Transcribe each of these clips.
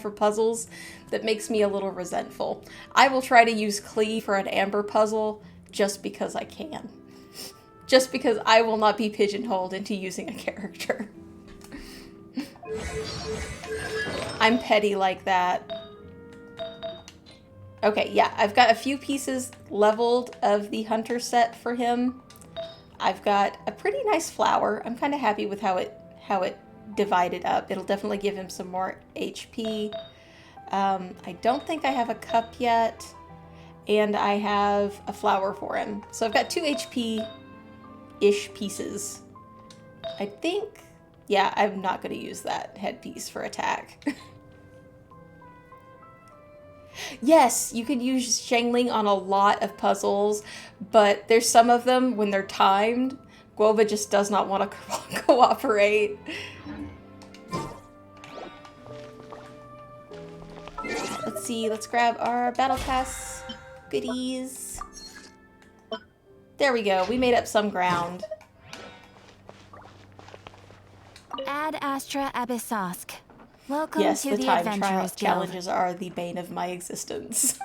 for puzzles that makes me a little resentful. I will try to use Klee for an amber puzzle just because I can. Just because I will not be pigeonholed into using a character. I'm petty like that. Okay, yeah, I've got a few pieces leveled of the hunter set for him. I've got a pretty nice flower. I'm kind of happy with how it divided up. It'll definitely give him some more HP. I don't think I have a cup yet, and I have a flower for him. So I've got 2 HP-ish pieces. I think, yeah, I'm not going to use that headpiece for attack. Yes, you could use Shangling on a lot of puzzles, but there's some of them, when they're timed, Guova just does not want to cooperate. Let's see, let's grab our Battle Pass goodies. There we go, we made up some ground. Ad Astra Abyssosk. Welcome Yes, to the the time Adventurers Guild. challenges are the bane of my existence.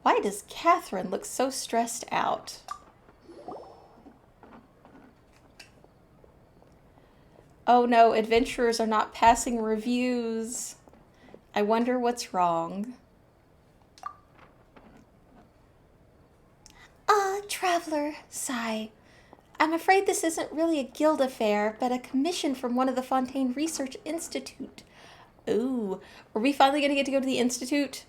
Why does Catherine look so stressed out? Oh no, adventurers are not passing reviews. I wonder what's wrong. Ah, traveler, sigh. I'm afraid this isn't really a guild affair, but a commission from one of the Fontaine Research Institute. Ooh, are we finally going to get to go to the Institute?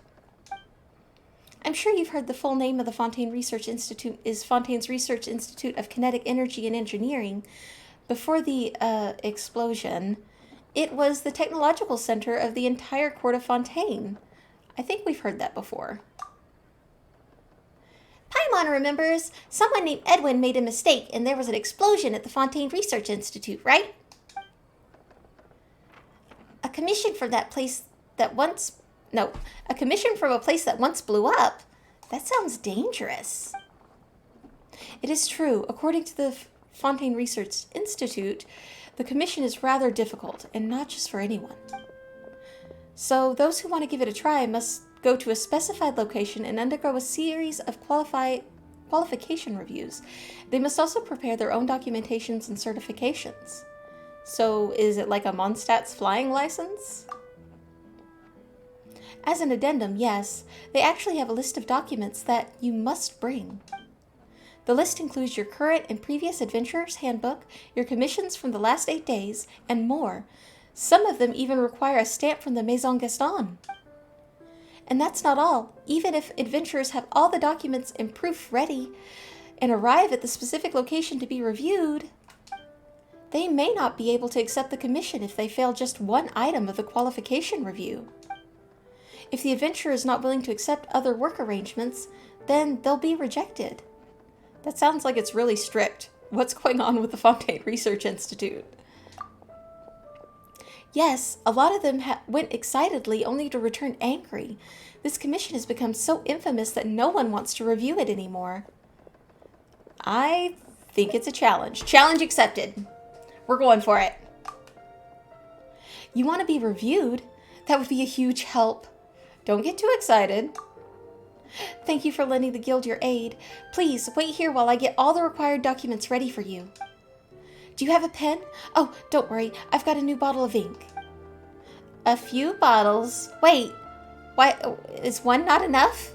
I'm sure you've heard the full name of the Fontaine Research Institute is Fontaine's Research Institute of Kinetic Energy and Engineering. Before the explosion, it was the technological center of the entire court of Fontaine. I think we've heard that before. Paimon remembers someone named Edwin made a mistake and there was an explosion at the Fontaine Research Institute, right? A commission from a place that once blew up? That sounds dangerous. It is true. According to the Fontaine Research Institute, the commission is rather difficult and not just for anyone. So those who want to give it a try must go to a specified location and undergo a series of qualification reviews. They must also prepare their own documentations and certifications. So is it like a Mondstadt's flying license? As an addendum, yes, they actually have a list of documents that you must bring. The list includes your current and previous adventurer's handbook, your commissions from the last 8 days, and more. Some of them even require a stamp from the Maison Gaston. And that's not all. Even if adventurers have all the documents and proof ready and arrive at the specific location to be reviewed, they may not be able to accept the commission if they fail just one item of the qualification review. If the adventurer is not willing to accept other work arrangements, then they'll be rejected. That sounds like it's really strict. What's going on with the Fontaine Research Institute? Yes, a lot of them went excitedly only to return angry. This commission has become so infamous that no one wants to review it anymore. I think it's a challenge. Challenge accepted. We're going for it. You want to be reviewed? That would be a huge help. Don't get too excited. Thank you for lending the guild your aid. Please, wait here while I get all the required documents ready for you. Do you have a pen? Oh, don't worry. I've got a new bottle of ink. A few bottles? Wait. Why, is one not enough?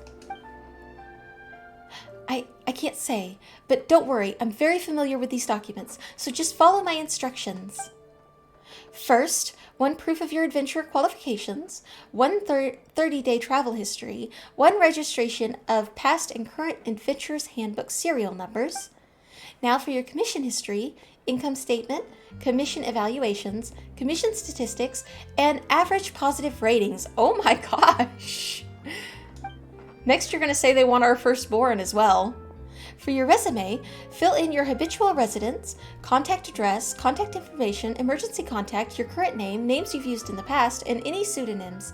I can't say, but don't worry. I'm very familiar with these documents, so just follow my instructions. First, 1 proof of your adventure qualifications, 1 30-day travel history, 1 registration of past and current adventurer's handbook serial numbers. Now for your commission history, income statement, commission evaluations, commission statistics, and average positive ratings. Oh my gosh! Next you're going to say they want our firstborn as well. For your resume, fill in your habitual residence, contact address, contact information, emergency contact, your current name, names you've used in the past, and any pseudonyms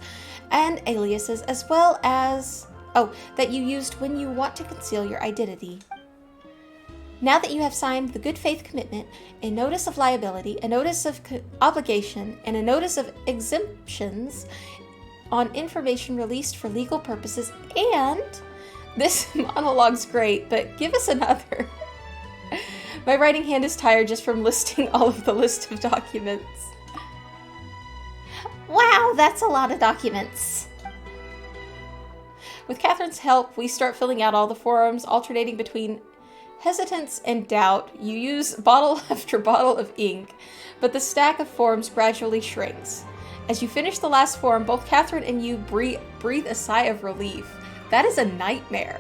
and aliases, as well as, that you used when you want to conceal your identity. Now that you have signed the good faith commitment, a notice of liability, a notice of obligation, and a notice of exemptions on information released for legal purposes, and this monologue's great, but give us another. My writing hand is tired just from listing all of the list of documents. Wow, that's a lot of documents. With Catherine's help, we start filling out all the forms, alternating between hesitance and doubt. You use bottle after bottle of ink, but the stack of forms gradually shrinks. As you finish the last form, both Catherine and you breathe a sigh of relief. That is a nightmare.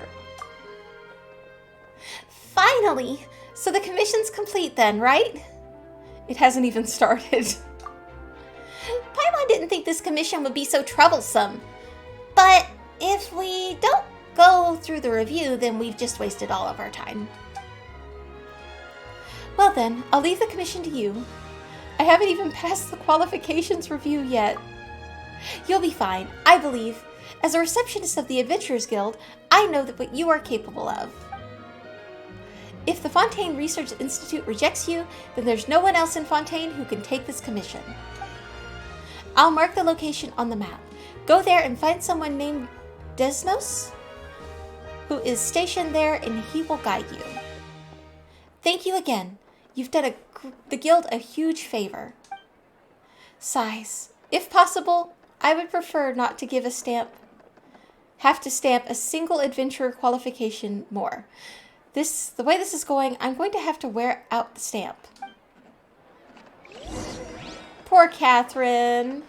Finally! So the commission's complete then, right? It hasn't even started. Paimon didn't think this commission would be so troublesome. But if we don't go through the review, then we've just wasted all of our time. Well then, I'll leave the commission to you. I haven't even passed the qualifications review yet. You'll be fine, I believe. As a receptionist of the Adventurers Guild, I know that what you are capable of. If the Fontaine Research Institute rejects you, then there's no one else in Fontaine who can take this commission. I'll mark the location on the map. Go there and find someone named Desnos, who is stationed there, and he will guide you. Thank you again. You've done the guild a huge favor. Sighs. If possible, I would prefer not to have to stamp a single adventurer qualification more. The way this is going, I'm going to have to wear out the stamp. Poor Catherine.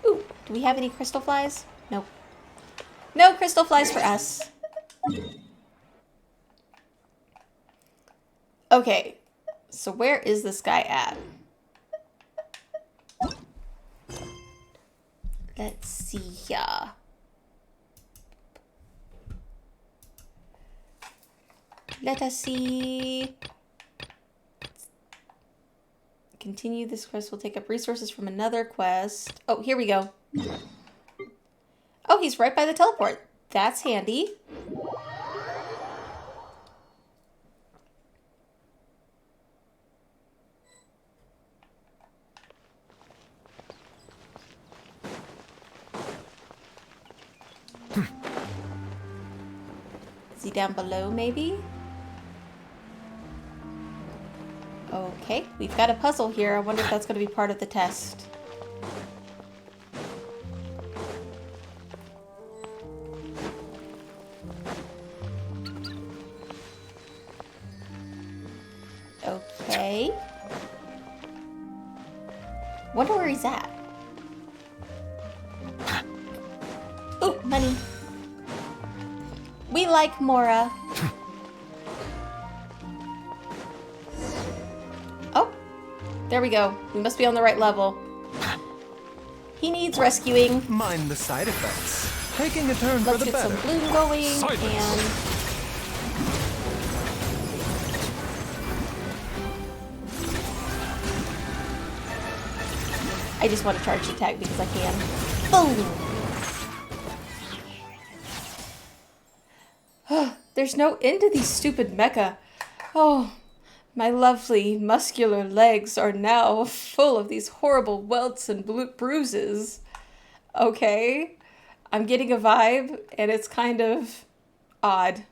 Ooh, do we have any crystal flies? Nope. No crystal flies for us. Okay, so where is this guy at? Let's see here. Let us see. Continue. This quest will take up resources from another quest. Oh, here we go. Oh, he's right by the teleport. That's handy. Is he down below, maybe? Okay, we've got a puzzle here. I wonder if that's going to be part of the test. Okay. Wonder where he's at. Ooh, money. We like Mora. Oh, there we go. We must be on the right level. He needs rescuing. Mind the side effects. Taking a turn for Let's the get better. some bloom going and I just want to charge the attack because I can. Boom! There's no end to these stupid mecha. Oh, my lovely muscular legs are now full of these horrible welts and bruises. Okay, I'm getting a vibe, and it's kind of odd.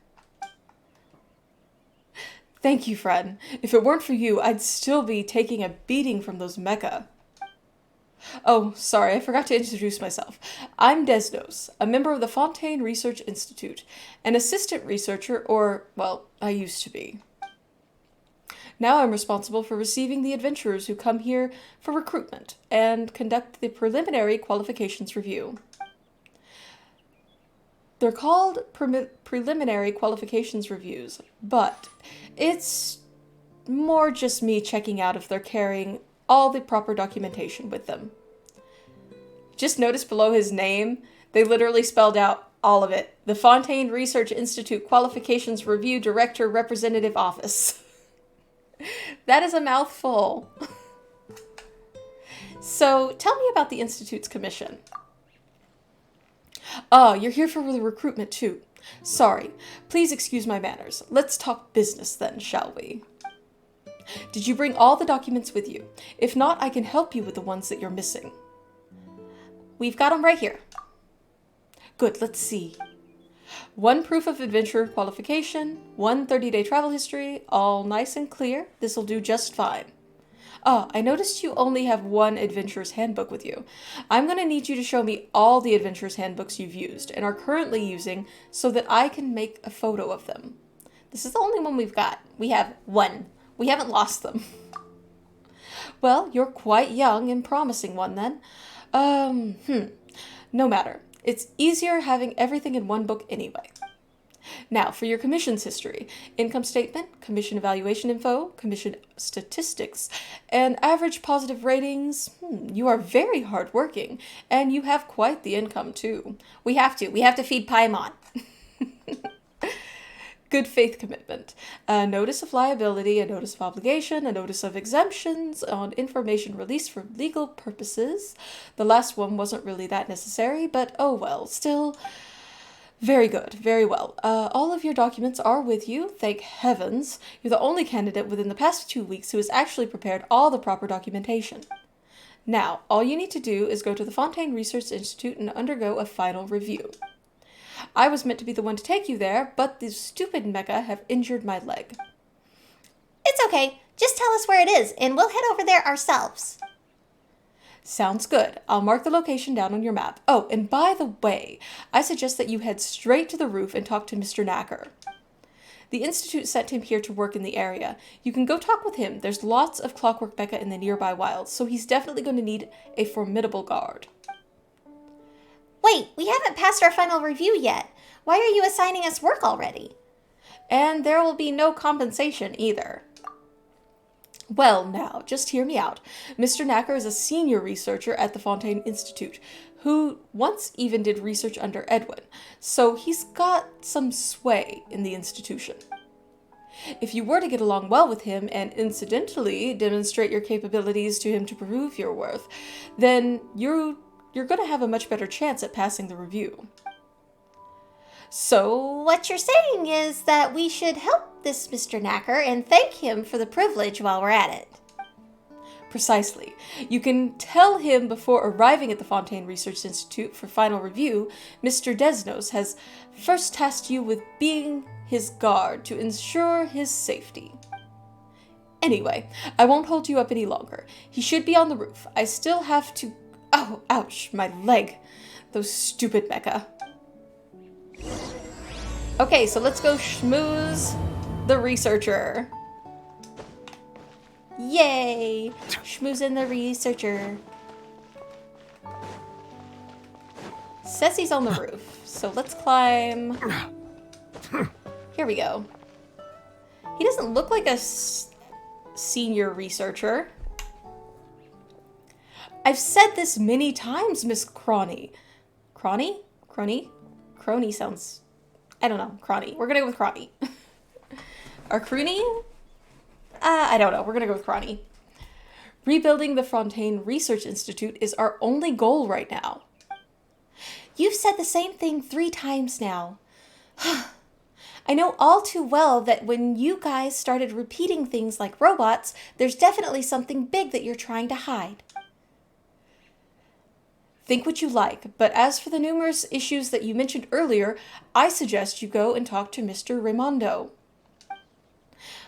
Thank you, friend. If it weren't for you, I'd still be taking a beating from those mecha. Oh, sorry, I forgot to introduce myself. I'm Desnos, a member of the Fontaine Research Institute, an assistant researcher, or, well, I used to be. Now I'm responsible for receiving the adventurers who come here for recruitment and conduct the preliminary qualifications review. They're called preliminary qualifications reviews, but it's more just me checking out if they're carrying all the proper documentation with them. Just notice below his name, they literally spelled out all of it. The Fontaine Research Institute Qualifications Review Director Representative Office. That is a mouthful. So, tell me about the Institute's commission. Oh, you're here for the recruitment too. Sorry. Please excuse my manners. Let's talk business then, shall we? Did you bring all the documents with you? If not, I can help you with the ones that you're missing. We've got them right here. Good, let's see. 1 proof of adventure qualification, 1 30-day travel history, all nice and clear. This'll do just fine. Ah, I noticed you only have 1 adventurer's handbook with you. I'm going to need you to show me all the adventurer's handbooks you've used and are currently using so that I can make a photo of them. This is the only one we've got. We have 1. We haven't lost them. Well, you're quite young and promising one then. No matter. It's easier having everything in 1 book anyway. Now, for your commissions history. Income statement, commission evaluation info, commission statistics, and average positive ratings. You are very hardworking, and you have quite the income too. We have to feed Paimon. Good faith commitment, a notice of liability, a notice of obligation, a notice of exemptions on information released for legal purposes. The last one wasn't really that necessary, but oh well, still very good, very well. All of your documents are with you, thank heavens. You're the only candidate within the past 2 weeks who has actually prepared all the proper documentation. Now, all you need to do is go to the Fontaine Research Institute and undergo a final review. I was meant to be the one to take you there, but the stupid mecha have injured my leg. It's okay. Just tell us where it is, and we'll head over there ourselves. Sounds good. I'll mark the location down on your map. Oh, and by the way, I suggest that you head straight to the roof and talk to Mr. Knacker. The Institute sent him here to work in the area. You can go talk with him. There's lots of clockwork mecha in the nearby wilds, so he's definitely going to need a formidable guard. Wait, we haven't passed our final review yet. Why are you assigning us work already? And there will be no compensation either. Well, now, just hear me out. Mr. Knacker is a senior researcher at the Fontaine Institute, who once even did research under Edwin, so he's got some sway in the institution. If you were to get along well with him and incidentally demonstrate your capabilities to him to prove your worth, then you're going to have a much better chance at passing the review. So what you're saying is that we should help this Mr. Knacker and thank him for the privilege while we're at it. Precisely. You can tell him before arriving at the Fontaine Research Institute for final review, Mr. Desnos has first tasked you with being his guard to ensure his safety. Anyway, I won't hold you up any longer. He should be on the roof. I still have to... Oh, ouch, my leg. Those stupid mecha. Okay, so let's go schmooze the researcher. Yay! Schmoozing the researcher. Says he's on the roof, so let's climb. Here we go. He doesn't look like a senior researcher. I've said this many times, Miss Cronny. Cronny? Crony? Crony sounds... I don't know. Cronny. We're gonna go with Cronny. Or Croony? I don't know. We're gonna go with Cronny. Rebuilding the Fontaine Research Institute is our only goal right now. You've said the same thing 3 times now. I know all too well that when you guys started repeating things like robots, there's definitely something big that you're trying to hide. Think what you like, but as for the numerous issues that you mentioned earlier, I suggest you go and talk to Mr. Raimondo.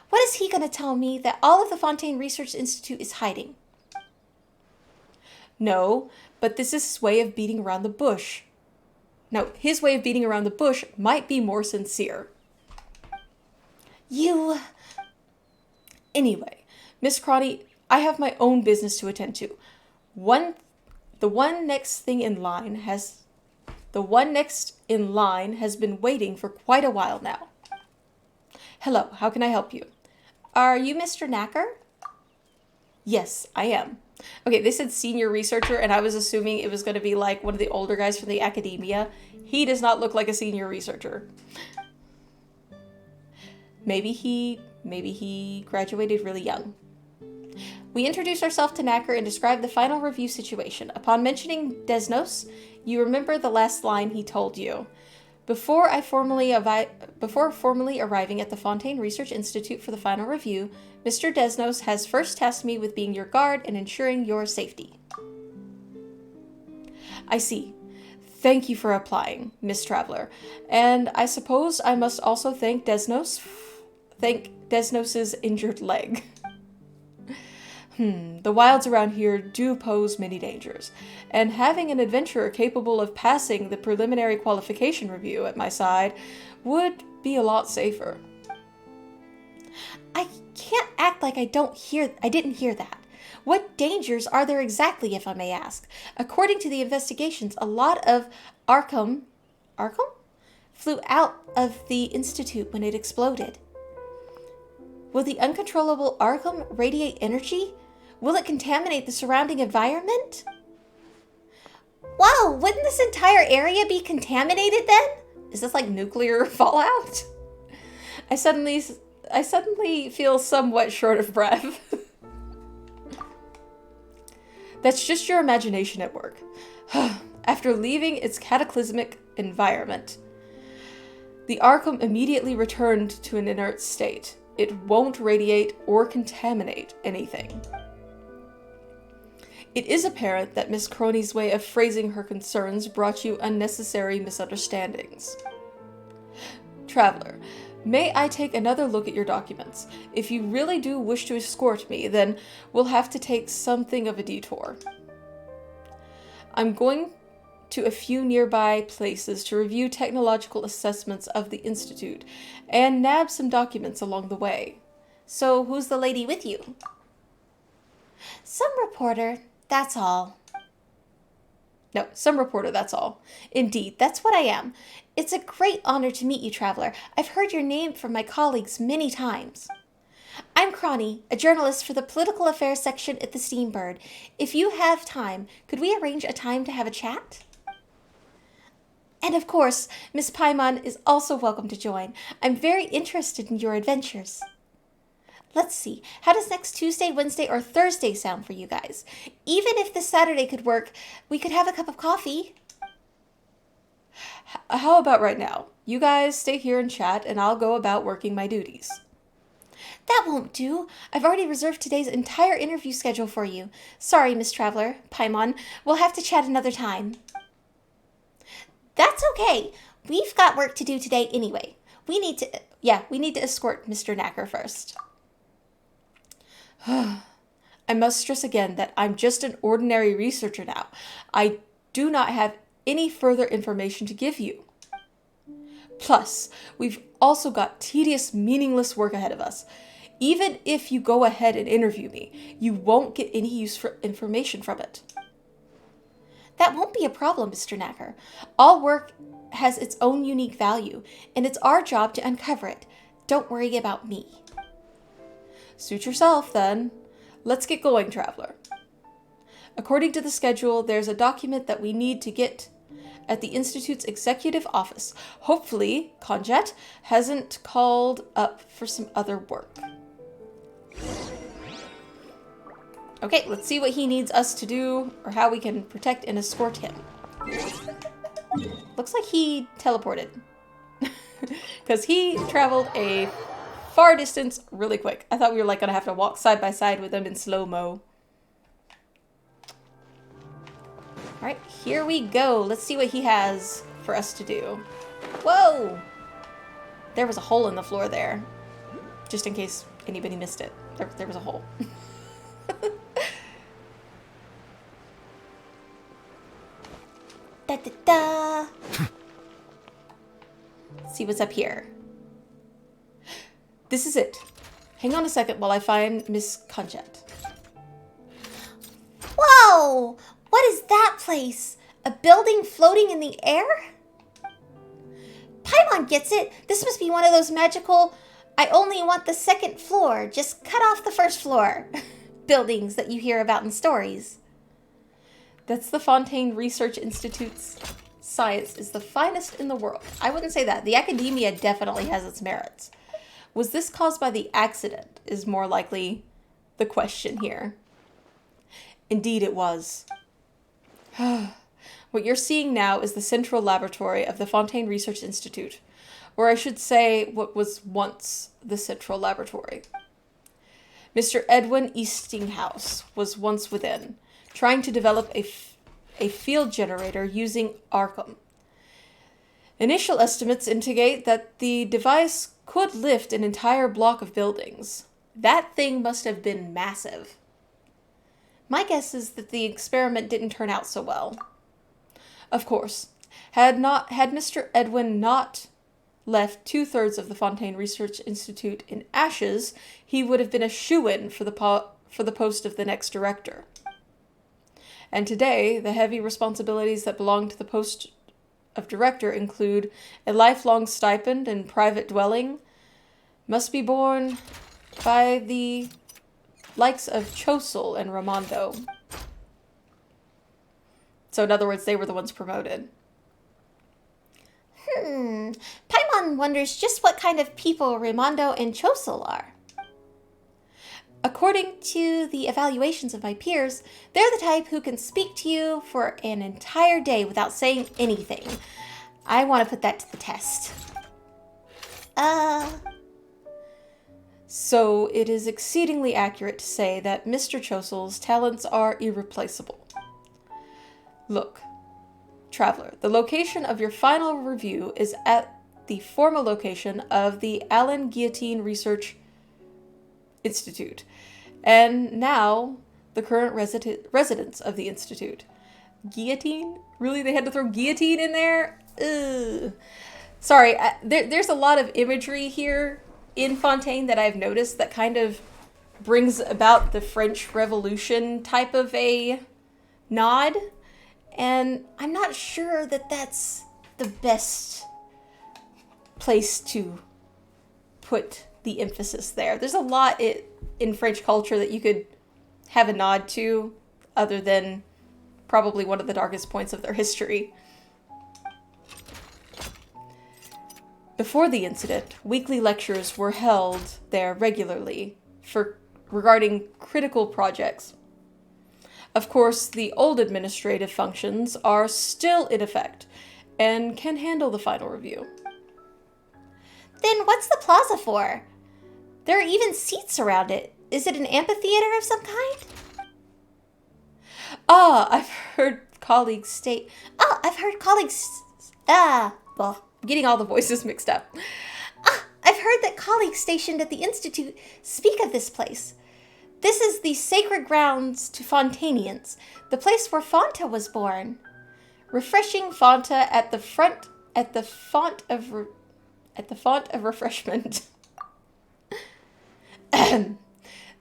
What is he going to tell me that all of the Fontaine Research Institute is hiding? No, but this is his way of beating around the bush. Now, his way of beating around the bush might be more sincere. You... Anyway, Miss Cronny, I have my own business to attend to. The one next in line has been waiting for quite a while now. Hello, how can I help you? Are you Mr. Knacker? Yes, I am. Okay, they said senior researcher, and I was assuming it was going to be like one of the older guys from the academia. He does not look like a senior researcher. Maybe he graduated really young. We introduced ourselves to Knacker and described the final review situation. Upon mentioning Desnos, you remember the last line he told you. Before formally arriving at the Fontaine Research Institute for the final review, Mr. Desnos has first tasked me with being your guard and ensuring your safety. I see. Thank you for applying, Miss Traveler. And I suppose I must also thank Desnos's injured leg. The wilds around here do pose many dangers, and having an adventurer capable of passing the preliminary qualification review at my side would be a lot safer. I can't act like I didn't hear that. What dangers are there exactly, if I may ask? According to the investigations, a lot of Arkham flew out of the Institute when it exploded. Will the uncontrollable Arkham radiate energy? Will it contaminate the surrounding environment? Whoa, wouldn't this entire area be contaminated then? Is this like nuclear fallout? I suddenly feel somewhat short of breath. That's just your imagination at work. After leaving its cataclysmic environment, the Arkham immediately returned to an inert state. It won't radiate or contaminate anything. It is apparent that Miss Crony's way of phrasing her concerns brought you unnecessary misunderstandings. Traveler, may I take another look at your documents? If you really do wish to escort me, then we'll have to take something of a detour. I'm going to a few nearby places to review technological assessments of the Institute and nab some documents along the way. So, who's the lady with you? Some reporter, that's all. No, some reporter, that's all. Indeed, that's what I am. It's a great honor to meet you, Traveler. I've heard your name from my colleagues many times. I'm Cronny, a journalist for the Political Affairs section at the Steambird. If you have time, could we arrange a time to have a chat? And of course, Miss Paimon is also welcome to join. I'm very interested in your adventures. Let's see, how does next Tuesday, Wednesday, or Thursday sound for you guys? Even if this Saturday could work, we could have a cup of coffee. How about right now? You guys stay here and chat, and I'll go about working my duties. That won't do. I've already reserved today's entire interview schedule for you. Sorry, Miss Traveler, Paimon. We'll have to chat another time. That's okay. We've got work to do today anyway. We need to escort Mr. Knacker first. I must stress again that I'm just an ordinary researcher now. I do not have any further information to give you. Plus, we've also got tedious, meaningless work ahead of us. Even if you go ahead and interview me, you won't get any useful information from it. That won't be a problem, Mr. Knacker. All work has its own unique value, and it's our job to uncover it. Don't worry about me. Suit yourself, then. Let's get going, Traveler. According to the schedule, there's a document that we need to get at the Institute's executive office. Hopefully, Conjet hasn't called up for some other work. Okay, let's see what he needs us to do, or how we can protect and escort him. Looks like he teleported. Because he traveled a far distance really quick. I thought we were like gonna have to walk side by side with him in slow-mo. Alright, here we go. Let's see what he has for us to do. Whoa! There was a hole in the floor there. Just in case anybody missed it. There was a hole. Da da da! Let's see what's up here. This is it. Hang on a second while I find Miss Conjet. Whoa! What is that place? A building floating in the air? Paimon gets it. This must be one of those magical, I only want the second floor, just cut off the first floor buildings that you hear about in stories. That's the Fontaine Research Institute's science is the finest in the world. I wouldn't say that. The academia definitely has its merits. Was this caused by the accident is more likely the question here. Indeed it was. What you're seeing now is the central laboratory of the Fontaine Research Institute, or I should say what was once the central laboratory. Mr. Edwin Eastinghouse was once within, trying to develop a field generator using Arkham. Initial estimates indicate that the device could lift an entire block of buildings. That thing must have been massive. My guess is that the experiment didn't turn out so well. Of course, had Mr. Edwin not left 2/3 of the Fontaine Research Institute in ashes, he would have been a shoo-in for the post of the next director. And today, the heavy responsibilities that belong to the post of director include a lifelong stipend and private dwelling, must be borne by the likes of Chosel and Ramondo. So in other words, they were the ones promoted. Paimon wonders just what kind of people Raimondo and Chosel are. According to the evaluations of my peers, they're the type who can speak to you for an entire day without saying anything. I want to put that to the test. So it is exceedingly accurate to say that Mr. Chosel's talents are irreplaceable. Look, Traveler, the location of your final review is at the former location of the Allen Guillotine Research Institute, and now the current residents of the Institute. Guillotine? Really? They had to throw guillotine in there? Ugh. Sorry, there's a lot of imagery here in Fontaine that I've noticed that kind of brings about the French Revolution type of a nod, and I'm not sure that that's the best place to put the emphasis there. There's a lot in French culture that you could have a nod to, other than probably one of the darkest points of their history. Before the incident, weekly lectures were held there regularly regarding critical projects. Of course, the old administrative functions are still in effect and can handle the final review. Then what's the plaza for? There are even seats around it. Is it an amphitheater of some kind? I've heard colleagues Well, getting all the voices mixed up. I've heard that colleagues stationed at the Institute speak of this place. This is the sacred grounds to Fontainians, the place where Fonta was born. Refreshing Fonta at the font of refreshment.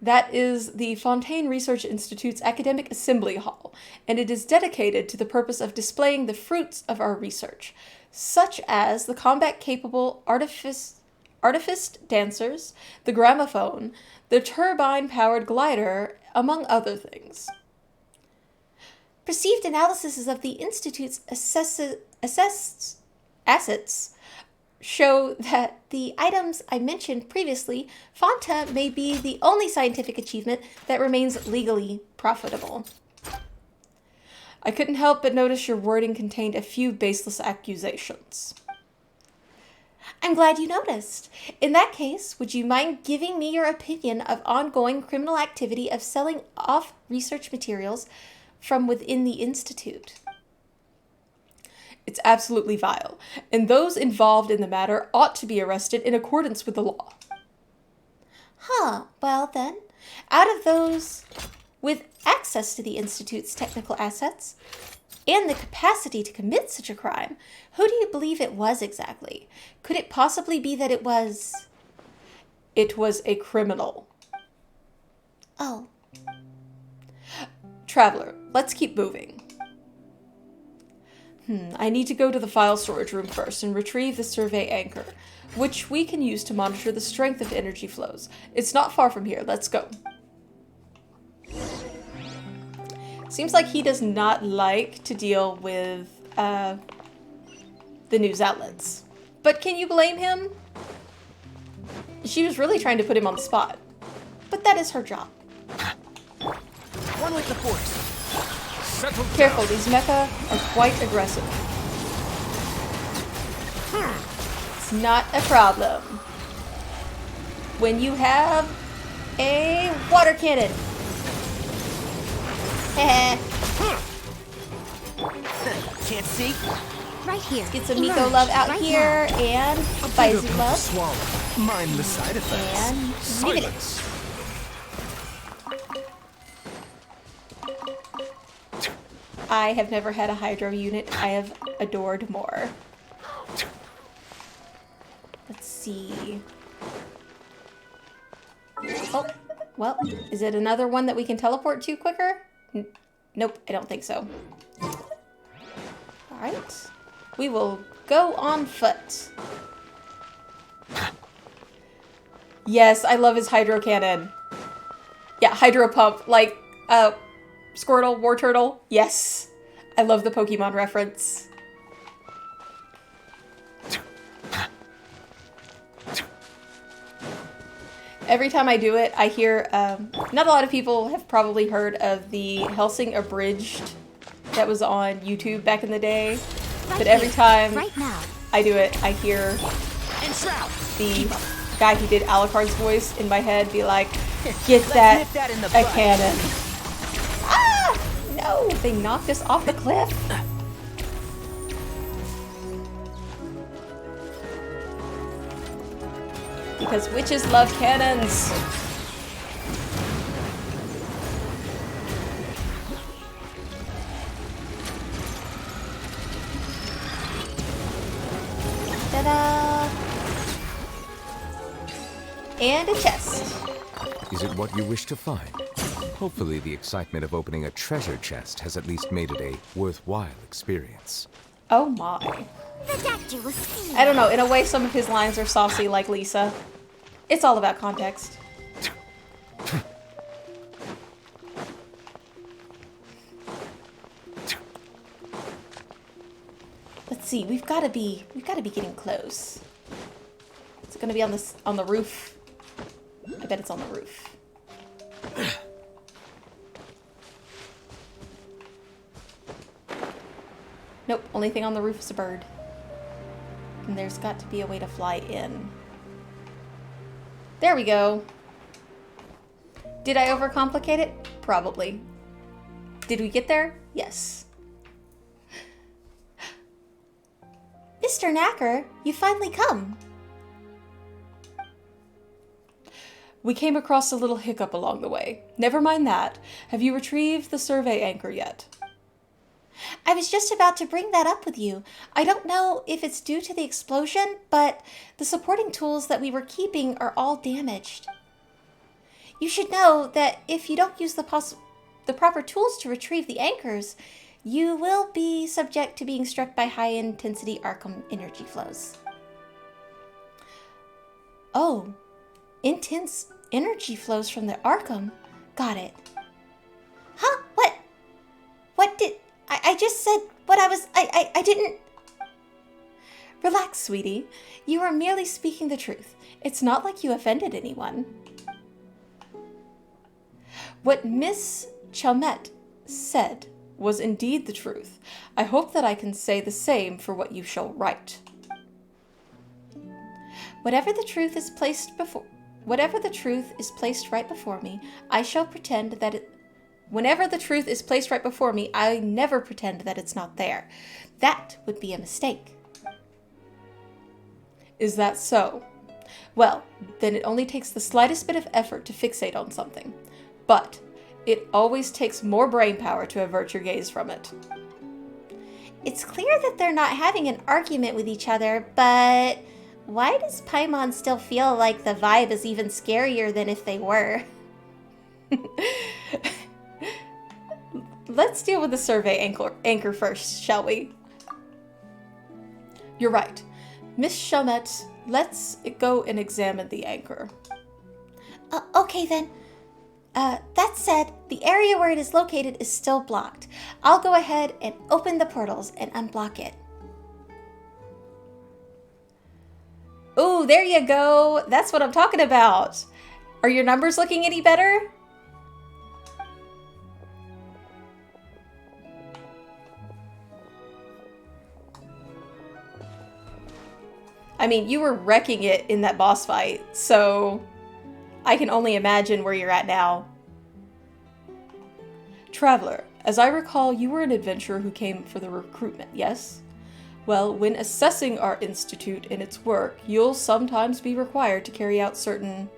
That is the Fontaine Research Institute's academic assembly hall, and it is dedicated to the purpose of displaying the fruits of our research, such as the combat-capable artifice dancers, the gramophone, the turbine-powered glider, among other things. Perceived analyses of the Institute's assets show that the items I mentioned previously, Fonta may be the only scientific achievement that remains legally profitable. I couldn't help but notice your wording contained a few baseless accusations. I'm glad you noticed. In that case, would you mind giving me your opinion of ongoing criminal activity of selling off research materials from within the Institute? It's absolutely vile, and those involved in the matter ought to be arrested in accordance with the law. Well then, out of those with access to the Institute's technical assets and the capacity to commit such a crime, who do you believe it was exactly? Could it possibly be that it was... It was a criminal. Oh. Traveler, let's keep moving. I need to go to the file storage room first and retrieve the survey anchor, which we can use to monitor the strength of energy flows. It's not far from here. Let's go. Seems like he does not like to deal with the news outlets. But can you blame him? She was really trying to put him on the spot. But that is her job. One with the force. Careful, these mecha are quite aggressive. It's not a problem when you have a water cannon. Can't see? Right here. Get some Miko love out right here, and Baizu love, Swallow. Mindless side effects. and leave it. Silence. I have never had a Hydro unit I have adored more. Let's see. Oh, well, is it another one that we can teleport to quicker? Nope, I don't think so. Alright. We will go on foot. Yes, I love his Hydro Cannon. Yeah, Hydro Pump. Like, Squirtle, War Turtle. Yes. I love the Pokemon reference. Every time I do it, I hear, not a lot of people have probably heard of the Helsing Abridged that was on YouTube back in the day. But every time I do it, I hear the guy who did Alucard's voice in my head be like, get that a cannon. Ah! No! They knocked us off the cliff. Because witches love cannons. Ta-da! And a chest. Is it what you wish to find? Hopefully the excitement of opening a treasure chest has at least made it a worthwhile experience. Oh my. I don't know, in a way some of his lines are saucy like Lisa. It's all about context. Let's see, we've gotta be getting close. It's gonna be on the roof. I bet it's on the roof. Nope, only thing on the roof is a bird. And there's got to be a way to fly in. There we go. Did I overcomplicate it? Probably. Did we get there? Yes. Mr. Knacker, you finally come. We came across a little hiccup along the way. Never mind that. Have you retrieved the survey anchor yet? I was just about to bring that up with you. I don't know if it's due to the explosion, but the supporting tools that we were keeping are all damaged. You should know that if you don't use the proper tools to retrieve the anchors, you will be subject to being struck by high-intensity Arkham energy flows. Oh, intense energy flows from the Arkham? Got it. Huh? What did... I just said what I didn't... Relax, sweetie. You are merely speaking the truth. It's not like you offended anyone. What Miss Chalmette said was indeed the truth. I hope that I can say the same for what you shall write. Whenever the truth is placed right before me, I shall pretend that it... Whenever the truth is placed right before me, I never pretend that it's not there. That would be a mistake. Is that so? Well, then it only takes the slightest bit of effort to fixate on something. But it always takes more brain power to avert your gaze from it. It's clear that they're not having an argument with each other, but why does Paimon still feel like the vibe is even scarier than if they were? Let's deal with the survey anchor first, shall we? You're right. Miss Chalmette, let's go and examine the anchor. Okay then. That said, the area where it is located is still blocked. I'll go ahead and open the portals and unblock it. Ooh, there you go. That's what I'm talking about. Are your numbers looking any better? I mean, you were wrecking it in that boss fight, so I can only imagine where you're at now. Traveler, as I recall, you were an adventurer who came for the recruitment, yes? Well, when assessing our institute and its work, you'll sometimes be required to carry out certain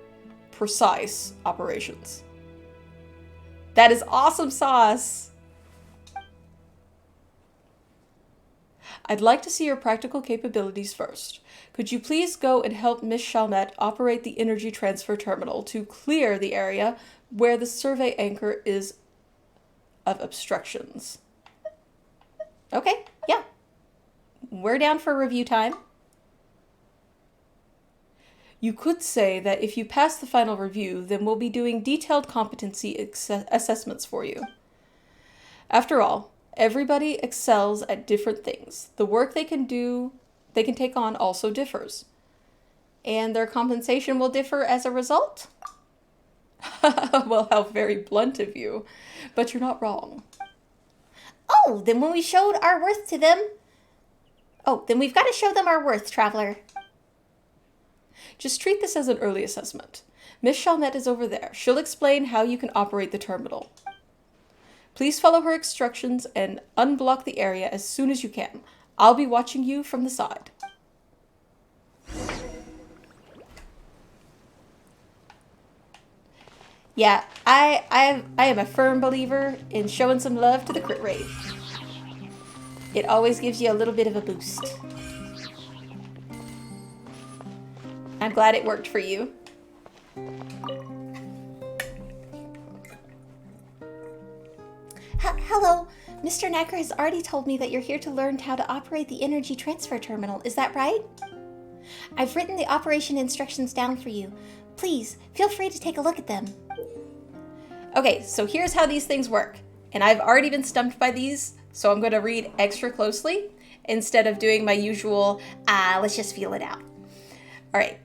precise operations. That is awesome sauce! I'd like to see your practical capabilities first. Could you please go and help Miss Chalmette operate the energy transfer terminal to clear the area where the survey anchor is of obstructions? Okay, yeah. We're down for review time. You could say that if you pass the final review, then we'll be doing detailed competency assessments for you. After all, everybody excels at different things. The work they can take on also differs. And their compensation will differ as a result? Well, how very blunt of you. But you're not wrong. Oh, then when we showed our worth to them... Oh, then we've got to show them our worth, Traveler. Just treat this as an early assessment. Miss Chalmette is over there. She'll explain how you can operate the terminal. Please follow her instructions and unblock the area as soon as you can. I'll be watching you from the side. Yeah, I am a firm believer in showing some love to the crit rate. It always gives you a little bit of a boost. I'm glad it worked for you. Hello, Mr. Necker has already told me that you're here to learn how to operate the energy transfer terminal. Is that right? I've written the operation instructions down for you. Please, feel free to take a look at them. Okay, so here's how these things work. And I've already been stumped by these, so I'm going to read extra closely instead of doing my usual, let's just feel it out. All right.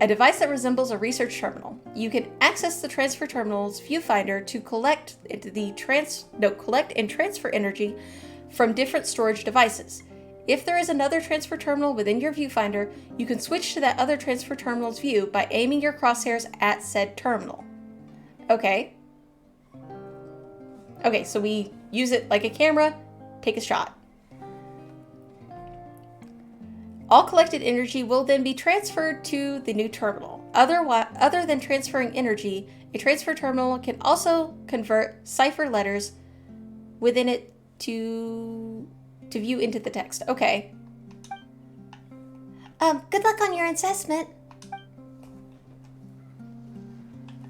A device that resembles a research terminal. You can access the transfer terminal's viewfinder to collect and transfer energy from different storage devices. If there is another transfer terminal within your viewfinder, you can switch to that other transfer terminal's view by aiming your crosshairs at said terminal. Okay. Okay, so we use it like a camera, take a shot. All collected energy will then be transferred to the new terminal. Other than transferring energy, a transfer terminal can also convert cipher letters within it to view into the text. Okay. Good luck on your assessment.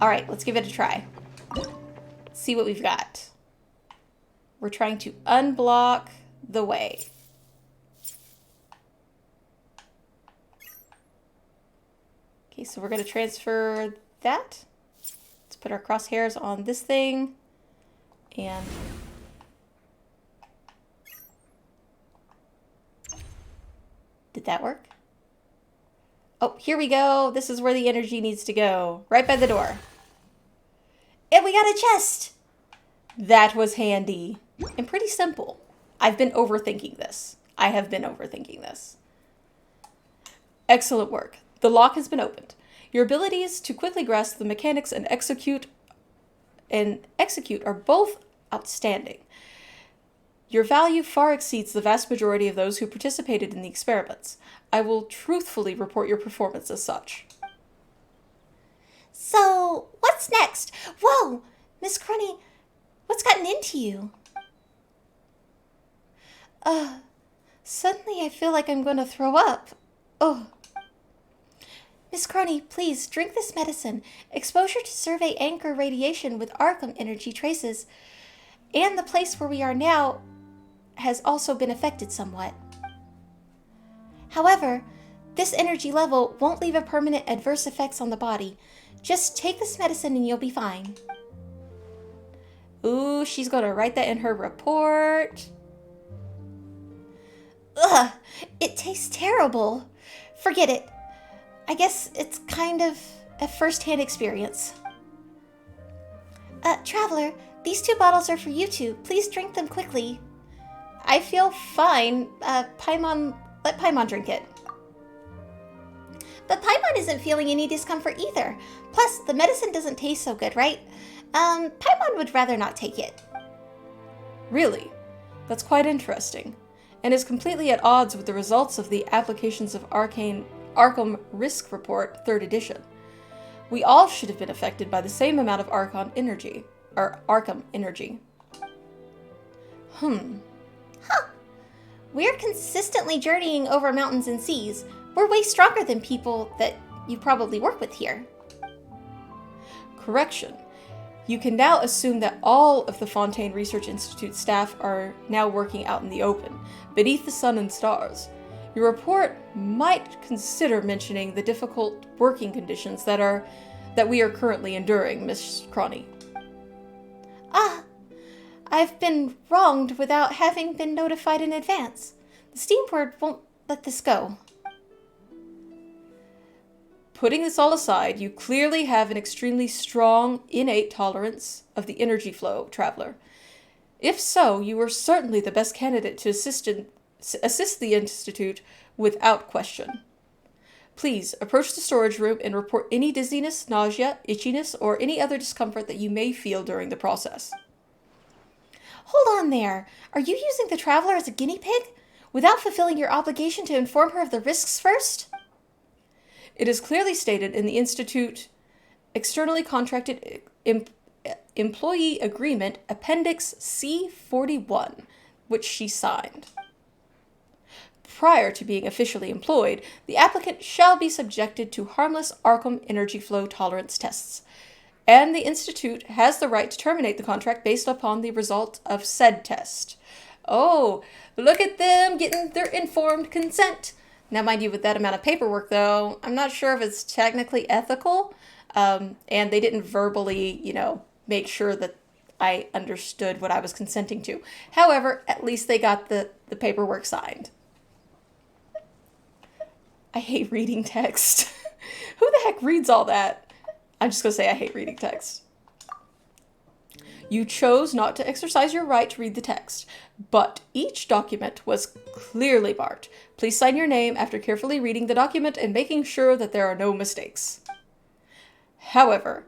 All right, let's give it a try. See what we've got. We're trying to unblock the way. Okay, so we're going to transfer that. Let's put our crosshairs on this thing. And did that work? Oh, here we go. This is where the energy needs to go. Right by the door. And we got a chest! That was handy. And pretty simple. I've been overthinking this. I have been overthinking this. Excellent work. The lock has been opened. Your abilities to quickly grasp the mechanics and execute are both outstanding. Your value far exceeds the vast majority of those who participated in the experiments. I will truthfully report your performance as such. So, what's next? Whoa! Miss Crunny, what's gotten into you? Suddenly I feel like I'm going to throw up. Oh. Miss Crony, please drink this medicine. Exposure to survey anchor radiation with Arkham energy traces, and the place where we are now has also been affected somewhat. However, this energy level won't leave a permanent adverse effects on the body. Just take this medicine and you'll be fine. Ooh, she's going to write that in her report. Ugh, it tastes terrible. Forget it. I guess it's kind of a first-hand experience. Traveler, these 2 bottles are for you two. Please drink them quickly. I feel fine. Paimon, let Paimon drink it. but Paimon isn't feeling any discomfort either. Plus, the medicine doesn't taste so good, right? Paimon would rather not take it. Really? That's quite interesting, and is completely at odds with the results of the Applications of Arkham Risk Report, 3rd edition. We all should have been affected by the same amount of Arkham energy. We're consistently journeying over mountains and seas. We're way stronger than people that you probably work with here. Correction. You can now assume that all of the Fontaine Research Institute staff are now working out in the open, beneath the sun and stars. Your report might consider mentioning the difficult working conditions that we are currently enduring, Miss Cronny. I've been wronged without having been notified in advance. The Steam Board won't let this go. Putting this all aside, you clearly have an extremely strong, innate tolerance of the energy flow, Traveler. If so, you are certainly the best candidate to assist the Institute without question. Please, approach the storage room and report any dizziness, nausea, itchiness, or any other discomfort that you may feel during the process. Hold on there. Are you using the Traveler as a guinea pig? Without fulfilling your obligation to inform her of the risks first? It is clearly stated in the Institute Externally Contracted Employee Agreement, Appendix C41, which she signed. Prior to being officially employed, the applicant shall be subjected to harmless Arkham energy flow tolerance tests, and the Institute has the right to terminate the contract based upon the result of said test. Oh, look at them getting their informed consent. Now, mind you, with that amount of paperwork, though, I'm not sure if it's technically ethical, and they didn't verbally, make sure that I understood what I was consenting to. However, at least they got the paperwork signed. I hate reading text. Who the heck reads all that? I'm just going to say I hate reading text. You chose not to exercise your right to read the text, but each document was clearly marked. Please sign your name after carefully reading the document and making sure that there are no mistakes. However,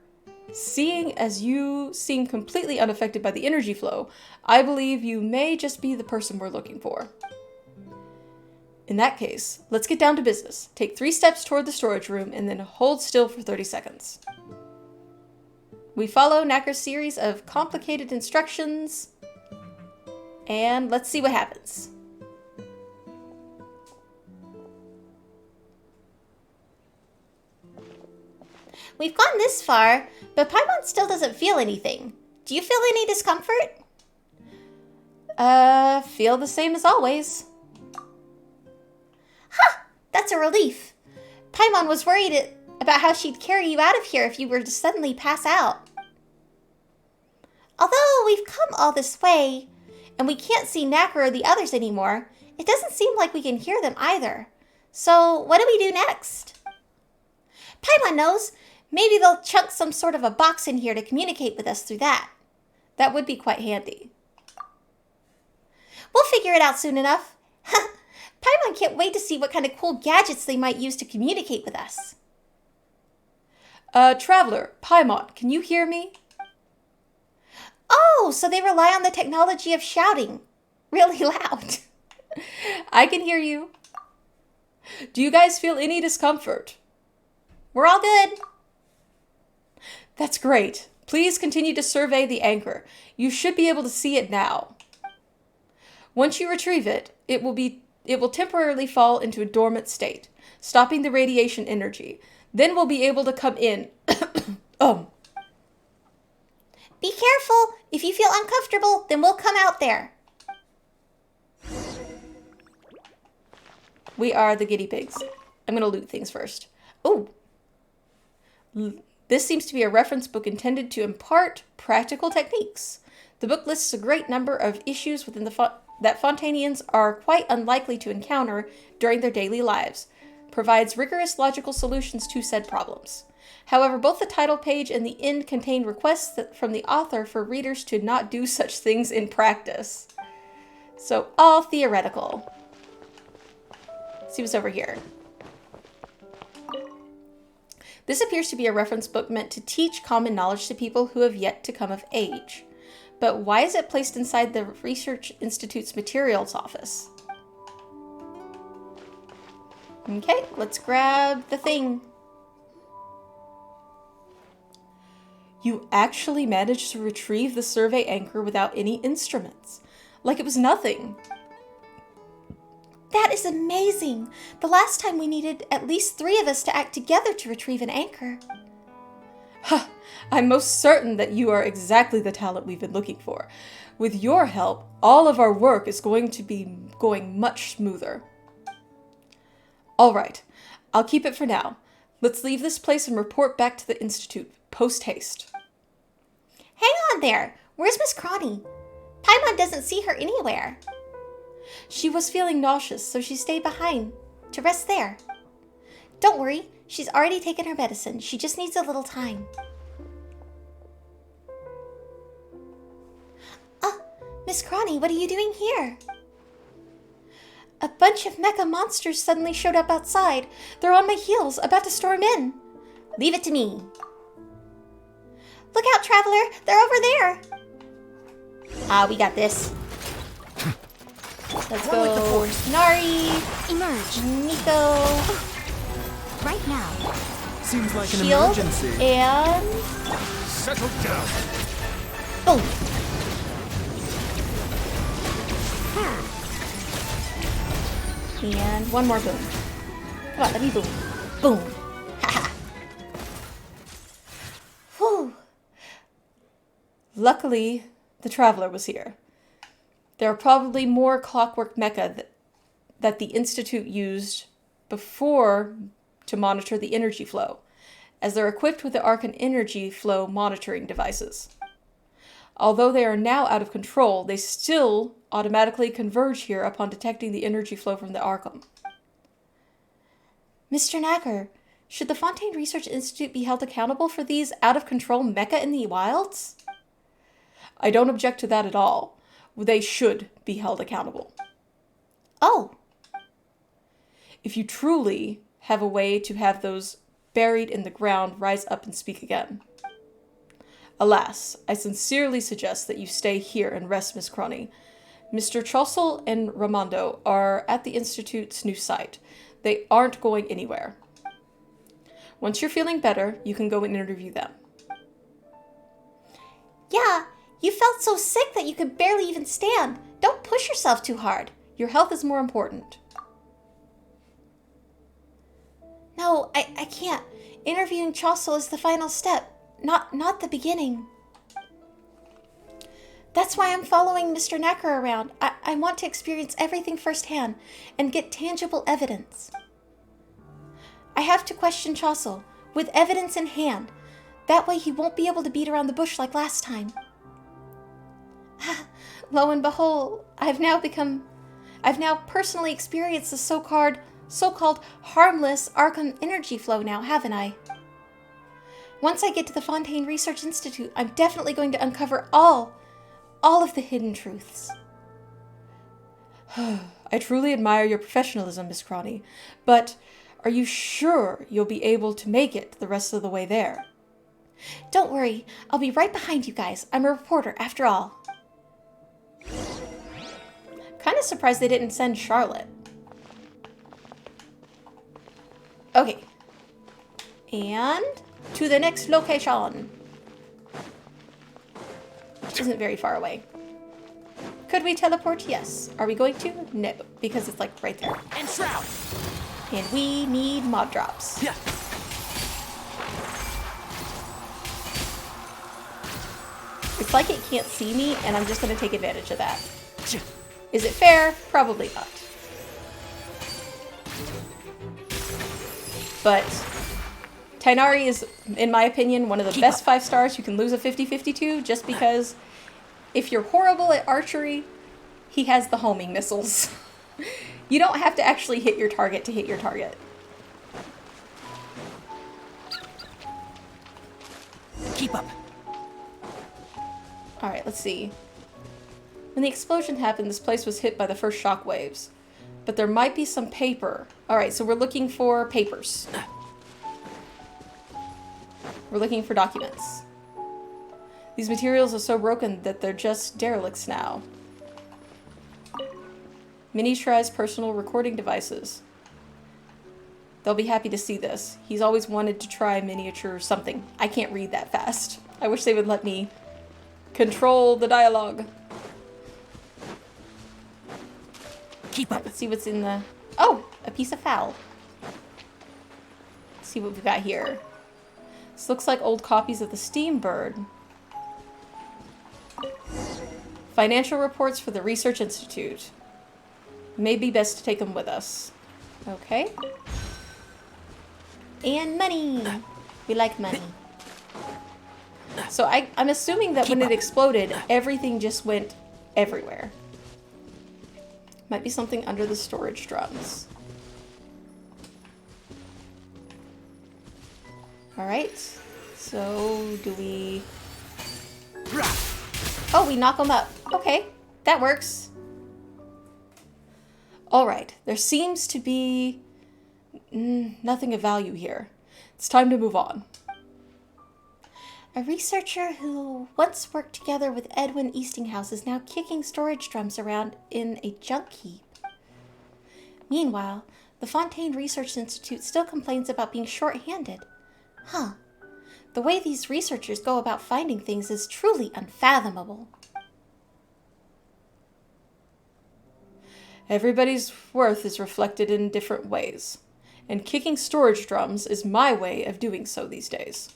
seeing as you seem completely unaffected by the energy flow, I believe you may just be the person we're looking for. In that case, let's get down to business. Take 3 steps toward the storage room and then hold still for 30 seconds. We follow Knacker's series of complicated instructions, and let's see what happens. We've gone this far, but Paimon still doesn't feel anything. Do you feel any discomfort? Feel the same as always. That's a relief. Paimon was worried about how she'd carry you out of here if you were to suddenly pass out. Although we've come all this way, and we can't see Knacker or the others anymore, it doesn't seem like we can hear them either. So what do we do next? Paimon knows. Maybe they'll chuck some sort of a box in here to communicate with us through that. That would be quite handy. We'll figure it out soon enough. Paimon can't wait to see what kind of cool gadgets they might use to communicate with us. Traveler, Paimon, can you hear me? Oh, so they rely on the technology of shouting really loud. I can hear you. Do you guys feel any discomfort? We're all good. That's great. Please continue to survey the anchor. You should be able to see it now. Once you retrieve it, it will temporarily fall into a dormant state, stopping the radiation energy. Then we'll be able to come in. Be careful. If you feel uncomfortable, then we'll come out there. We are the guinea pigs. I'm going to loot things first. Oh. This seems to be a reference book intended to impart practical techniques. The book lists a great number of issues within that Fontainians are quite unlikely to encounter during their daily lives, provides rigorous logical solutions to said problems. However, both the title page and the end contain requests from the author for readers to not do such things in practice. So, all theoretical. Let's see what's over here. This appears to be a reference book meant to teach common knowledge to people who have yet to come of age. But why is it placed inside the Research Institute's materials office? Okay, let's grab the thing. You actually managed to retrieve the survey anchor without any instruments. Like it was nothing. That is amazing! The last time we needed at least 3 of us to act together to retrieve an anchor. Ha! I'm most certain that you are exactly the talent we've been looking for. With your help, all of our work is going to be going much smoother. All right, I'll keep it for now. Let's leave this place and report back to the Institute, post-haste. Hang on there! Where's Miss Cronny? Paimon doesn't see her anywhere. She was feeling nauseous, so she stayed behind To rest there. Don't worry, she's already taken her medicine. She just needs a little time. Miss Cronny, what are you doing here? A bunch of mecha monsters suddenly showed up outside. They're on my heels, about to storm in. Leave it to me. Look out, Traveler! They're over there! We got this. Let's go. Nari, Emerge. Nico, Right now. Seems like an Shield, emergency. and Settle down. boom. And one more boom. Come on, let me boom. Boom. Haha. Whew. Luckily, the Traveler was here. There are probably more clockwork mecha that the Institute used before to monitor the energy flow, as they're equipped with the Archon energy flow monitoring devices. Although they are now out of control, they still automatically converge here upon detecting the energy flow from the Archon. Mr. Nacker, should the Fontaine Research Institute be held accountable for these out-of-control mecha in the wilds? I don't object to that at all. They should be held accountable. Oh, If you truly have a way to have those buried in the ground rise up and speak again. Alas, I sincerely suggest that you stay here and rest, Miss Cronny. Mr. Chossel and Ramondo are at the Institute's new site. They aren't going anywhere. Once you're feeling better, you can go and interview them. yeah, you felt so sick that you could barely even stand. Don't push yourself too hard. Your health is more important. No, I can't. Interviewing Chossel is the final step, not the beginning. That's why I'm following Mr. Nacker around. I want to experience everything firsthand and get tangible evidence. I have to question Chossel with evidence in hand. That way he won't be able to beat around the bush like last time. Lo and behold, I've now personally experienced the so-called harmless Arkham energy flow now, haven't I? Once I get to the Fontaine Research Institute, I'm definitely going to uncover all of the hidden truths. I truly admire your professionalism, Miss Cronny, but are you sure you'll be able to make it the rest of the way there? Don't worry, I'll be right behind you guys. I'm a reporter after all. Kind of surprised they didn't send Charlotte. Okay. And to the next location. Which isn't very far away. Could we teleport? Yes. Are we going to? No, because it's like right there. And shroud. And we need mod drops. Yeah. It's like it can't see me, and I'm just going to take advantage of that. Is it fair? Probably not. But Tainari is, in my opinion, one of the best 5 stars you can lose a 50-50 to, just because if you're horrible at archery, he has the homing missiles. You don't have to actually hit your target to hit your target. Keep up. Alright, let's see. When the explosion happened, this place was hit by the first shock waves. But there might be some paper. Alright, so we're looking for papers. We're looking for documents. These materials are so broken that they're just derelicts now. Minnie tries personal recording devices. They'll be happy to see this. He's always wanted to try miniature something. I can't read that fast. I wish they would let me control the dialogue. Keep up. Let's see what's in the... Oh! A piece of fowl. Let's see what we've got here. This looks like old copies of the Steam Bird. Financial reports for the Research Institute. Maybe best to take them with us. Okay. And money! We like money. So I'm assuming that when it exploded, everything just went everywhere. Might be something under the storage drums. Alright. So, do we... Oh, we knock them up. Okay, that works. Alright, there seems to be nothing of value here. It's time to move on. A researcher who once worked together with Edwin Eastinghouse is now kicking storage drums around in a junk heap. Meanwhile, the Fontaine Research Institute still complains about being short-handed. Huh. The way these researchers go about finding things is truly unfathomable. Everybody's worth is reflected in different ways, and kicking storage drums is my way of doing so these days.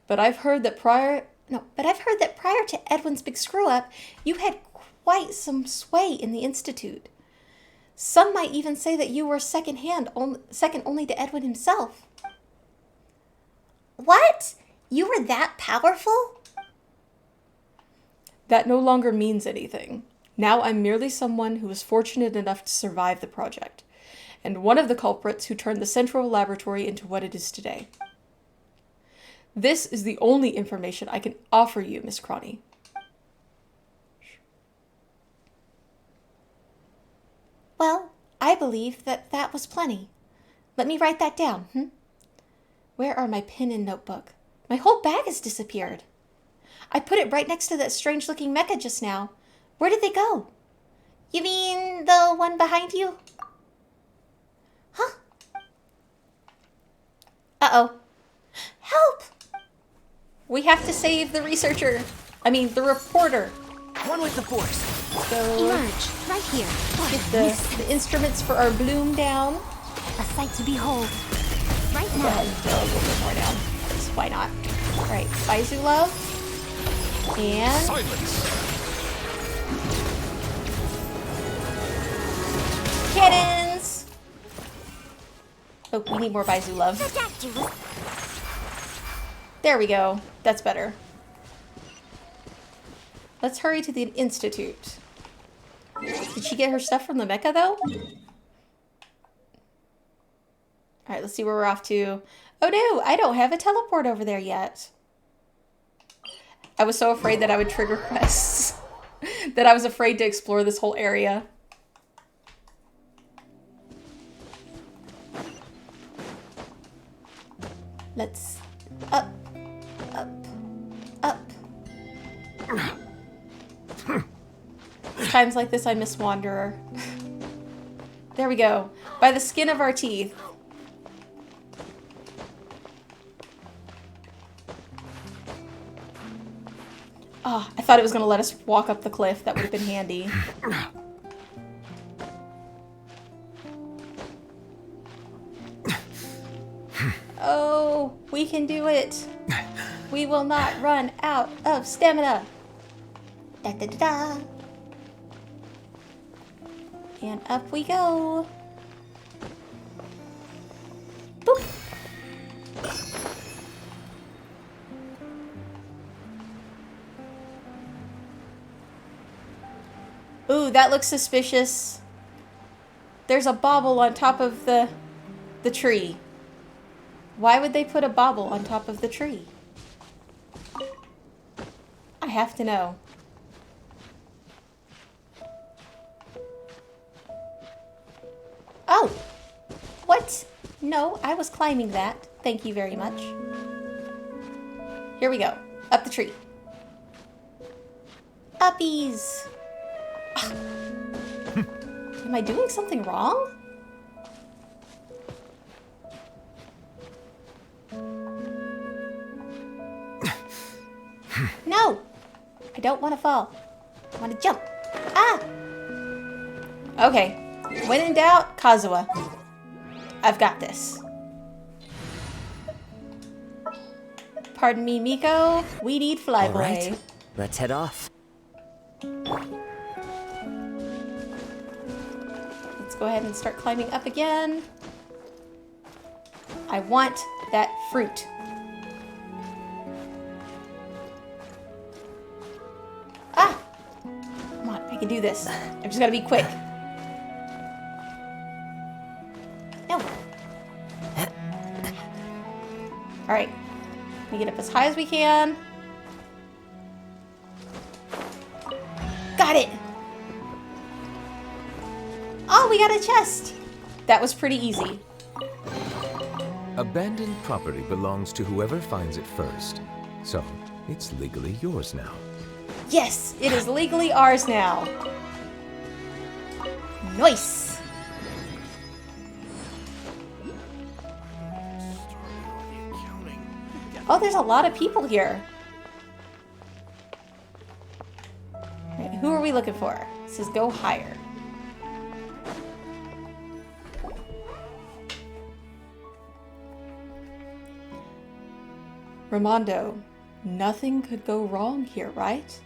But I've heard that prior to Edwin's big screw-up, you had quite some sway in the Institute. Some might even say that you were second only to Edwin himself. What? You were that powerful? That no longer means anything. Now I'm merely someone who was fortunate enough to survive the project, and one of the culprits who turned the Central Laboratory into what it is today. This is the only information I can offer you, Miss Cronny. Well, I believe that was plenty. Let me write that down, Where are my pen and notebook? My whole bag has disappeared. I put it right next to that strange-looking mecha just now. Where did they go? You mean the one behind you? Huh? Uh-oh. Help! We have to save the researcher. The reporter. One with the force. So Emerge, right here. get the instruments for our bloom down. A sight to behold. Right Go now. ahead and throw a little bit more down. Because why not? Alright, Baizu Love. And Silence. cannons! Oh, we need more Baizu Love. There we go. That's better. Let's hurry to the Institute. Did she get her stuff from the mecha, though? Alright, let's see where we're off to. Oh no, I don't have a teleport over there yet. I was so afraid that I would trigger quests. That I was afraid to explore this whole area. Let's... Up. Times like this, I miss Wanderer. There we go. By the skin of our teeth. Oh, I thought it was going to let us walk up the cliff. That would have been handy. Oh, we can do it. We will not run out of stamina. Da da da da. And up we go. Boop. Ooh, that looks suspicious. There's a bauble on top of the tree. Why would they put a bauble on top of the tree? I have to know. Oh! What? No, I was climbing that. Thank you very much. Here we go. Up the tree. Uppies. Ah. Am I doing something wrong? No! I don't want to fall. I want to jump. Ah! Okay. When in doubt, Kazuha. I've got this. Pardon me, Miko. We need Flyboy. All right, let's head off. Let's go ahead and start climbing up again. I want that fruit. Ah! Come on, I can do this. I just gotta be quick. No. Alright. We get up as high as we can. Got it! Oh, we got a chest! That was pretty easy. Abandoned property belongs to whoever finds it first. So, it's legally yours now. Yes, it is legally ours now. Nice! Oh, there's a lot of people here. Right, who are we looking for? It says go higher. Ramondo, nothing could go wrong here, right?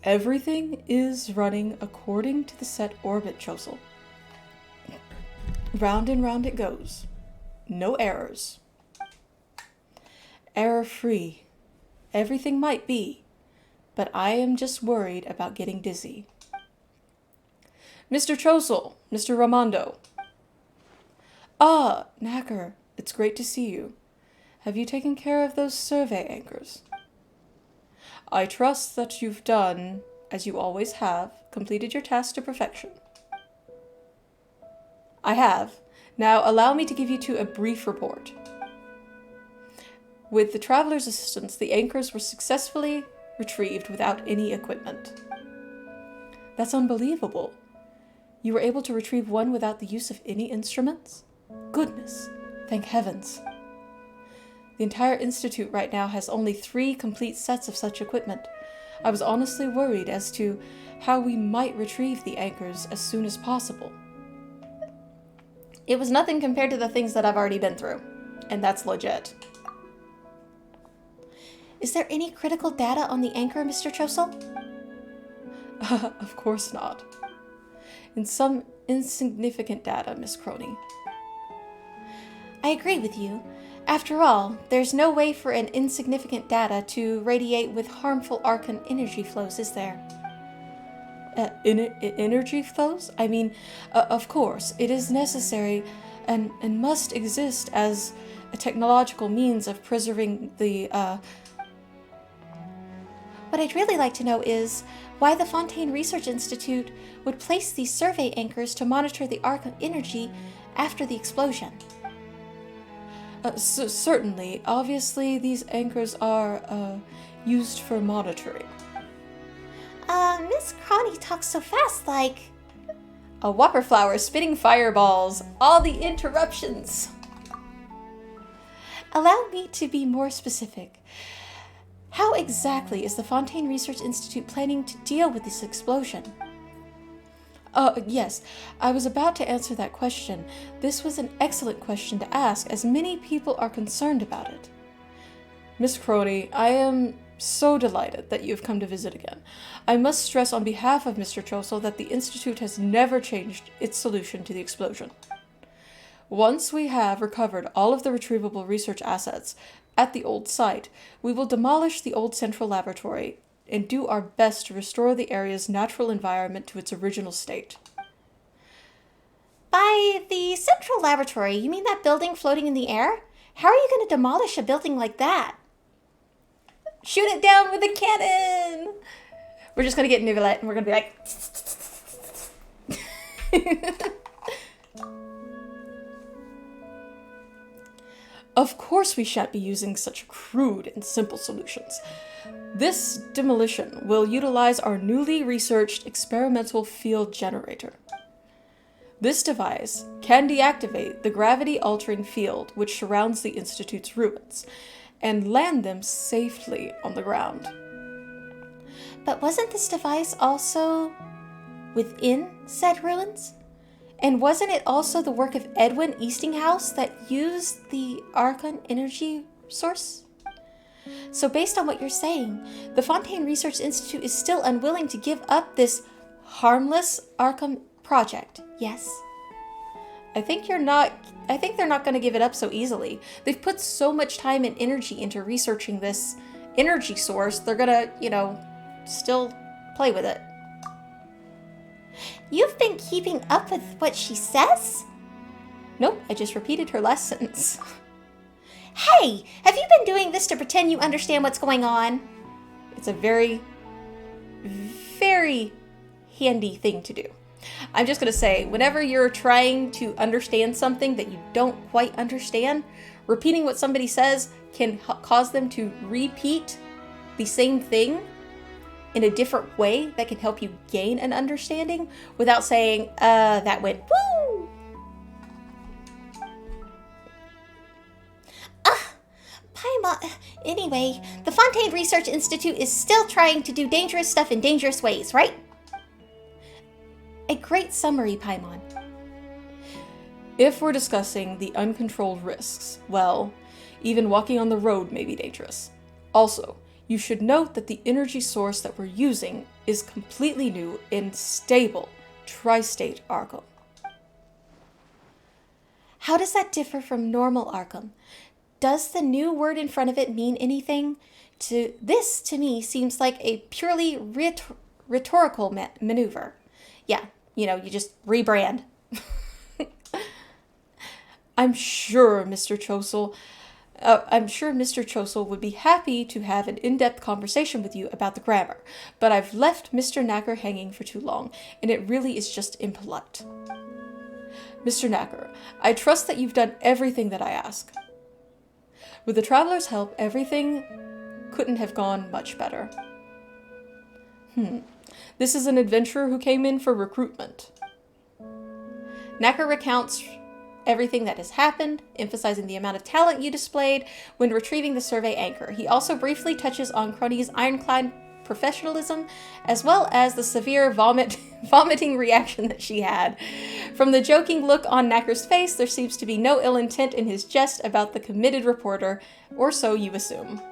Everything is running according to the set orbit, Chosel. Round and round it goes. No errors. Error-free. Everything might be, but I am just worried about getting dizzy. Mr. Chosel, Mr. Ramondo. Ah, Knacker, it's great to see you. Have you taken care of those survey anchors? I trust that you've done, as you always have, completed your task to perfection. I have. Now allow me to give you a brief report. With the traveler's assistance, the anchors were successfully retrieved without any equipment. That's unbelievable. You were able to retrieve one without the use of any instruments? Goodness, thank heavens. The entire Institute right now has only 3 complete sets of such equipment. I was honestly worried as to how we might retrieve the anchors as soon as possible. It was nothing compared to the things that I've already been through, and that's legit. Is there any critical data on the anchor, Mr. Chosel? Of course not. In some insignificant data, Miss Crony. I agree with you. After all, there's no way for an insignificant data to radiate with harmful arcane energy flows, is there? Energy flows? I mean, of course, it is necessary and must exist as a technological means of preserving the, What I'd really like to know is why the Fontaine Research Institute would place these survey anchors to monitor the arcane energy after the explosion. Certainly. Obviously, these anchors are used for monitoring. Miss Crony talks so fast, like... A whopper flower spitting fireballs. All the interruptions. Allow me to be more specific. How exactly is the Fontaine Research Institute planning to deal with this explosion? Yes, I was about to answer that question. This was an excellent question to ask, as many people are concerned about it. Miss Crony, I am so delighted that you've come to visit again. I must stress on behalf of Mr. Chosel that the Institute has never changed its solution to the explosion. Once we have recovered all of the retrievable research assets at the old site, we will demolish the old central laboratory and do our best to restore the area's natural environment to its original state. By the central laboratory, you mean that building floating in the air? How are you going to demolish a building like that? Shoot it down with a cannon! We're just going to get Nicolette and we're going to be like... Of course we shan't be using such crude and simple solutions. This demolition will utilize our newly researched experimental field generator. This device can deactivate the gravity-altering field which surrounds the Institute's ruins, and land them safely on the ground. But wasn't this device also within said ruins? And wasn't it also the work of Edwin Eastinghouse that used the Archon energy source? So based on what you're saying, the Fontaine Research Institute is still unwilling to give up this harmless Arkham project, yes? I think they're not going to give it up so easily. They've put so much time and energy into researching this energy source, they're gonna, still play with it. You've been keeping up with what she says? Nope, I just repeated her last sentence. Hey, have you been doing this to pretend you understand what's going on? It's a very, very handy thing to do. I'm just going to say, whenever you're trying to understand something that you don't quite understand, repeating what somebody says can cause them to repeat the same thing in a different way that can help you gain an understanding without saying, that went woo! Paimon, anyway, the Fontaine Research Institute is still trying to do dangerous stuff in dangerous ways, right? A great summary, Paimon. If we're discussing the uncontrolled risks, well, even walking on the road may be dangerous. Also, you should note that the energy source that we're using is completely new and stable tri-state Arkham. How does that differ from normal Arkham? Does the new word in front of it mean anything? This, to me, seems like a purely rhetorical maneuver. Yeah, you just rebrand. I'm sure Mr. Chosel would be happy to have an in-depth conversation with you about the grammar, but I've left Mr. Knacker hanging for too long, and it really is just impolite. Mr. Knacker, I trust that you've done everything that I ask. With the Traveler's help, everything couldn't have gone much better. This is an adventurer who came in for recruitment. Knacker recounts everything that has happened, emphasizing the amount of talent you displayed when retrieving the survey anchor. He also briefly touches on Crony's ironclad professionalism, as well as the severe vomiting reaction that she had. From the joking look on Knacker's face, there seems to be no ill intent in his jest about the committed reporter, or so you assume.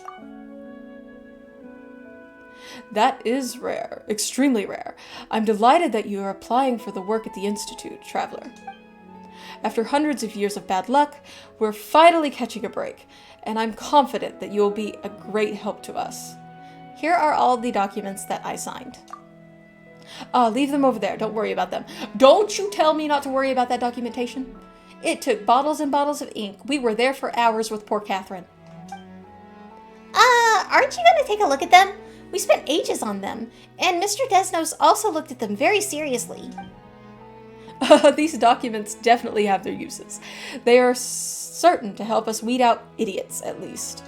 That is rare, extremely rare. I'm delighted that you are applying for the work at the Institute, Traveler. After hundreds of years of bad luck, we're finally catching a break, and I'm confident that you'll be a great help to us. Here are all the documents that I signed. Leave them over there. Don't worry about them. Don't you tell me not to worry about that documentation. It took bottles and bottles of ink. We were there for hours with poor Catherine. Aren't you going to take a look at them? We spent ages on them, and Mr. Desnos also looked at them very seriously. These documents definitely have their uses. They are certain to help us weed out idiots, at least.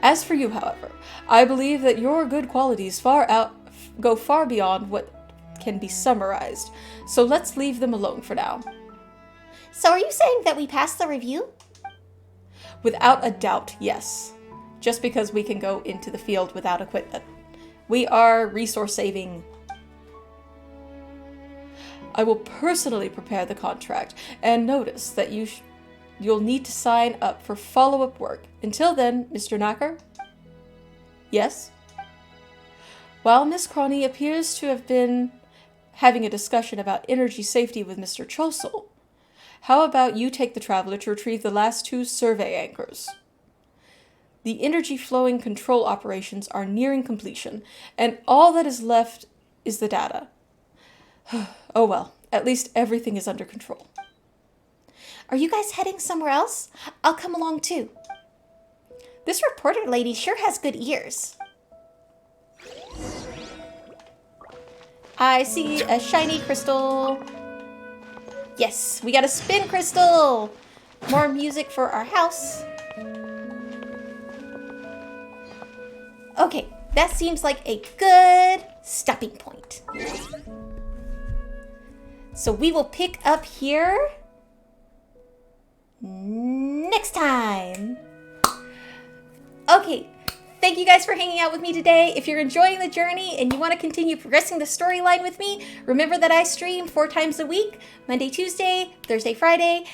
As for you, however, I believe that your good qualities go far beyond what can be summarized, so let's leave them alone for now. So are you saying that we passed the review? Without a doubt, yes. Just because we can go into the field without equipment. We are resource saving. I will personally prepare the contract, and notice that you'll need to sign up for follow-up work. Until then, Mr. Knacker? Yes? While Miss Croney appears to have been having a discussion about energy safety with Mr. Chosel, how about you take the Traveler to retrieve the last 2 survey anchors? The energy flowing control operations are nearing completion, and all that is left is the data. Oh well, at least everything is under control. Are you guys heading somewhere else? I'll come along too. This reporter lady sure has good ears. I see a shiny crystal. Yes, we got a spin crystal. more music for our house. Okay, that seems like a good stopping point. So we will pick up here next time. Okay, thank you guys for hanging out with me today. If you're enjoying the journey and you want to continue progressing the storyline with me, remember that I stream 4 times a week, Monday, Tuesday, Thursday, Friday,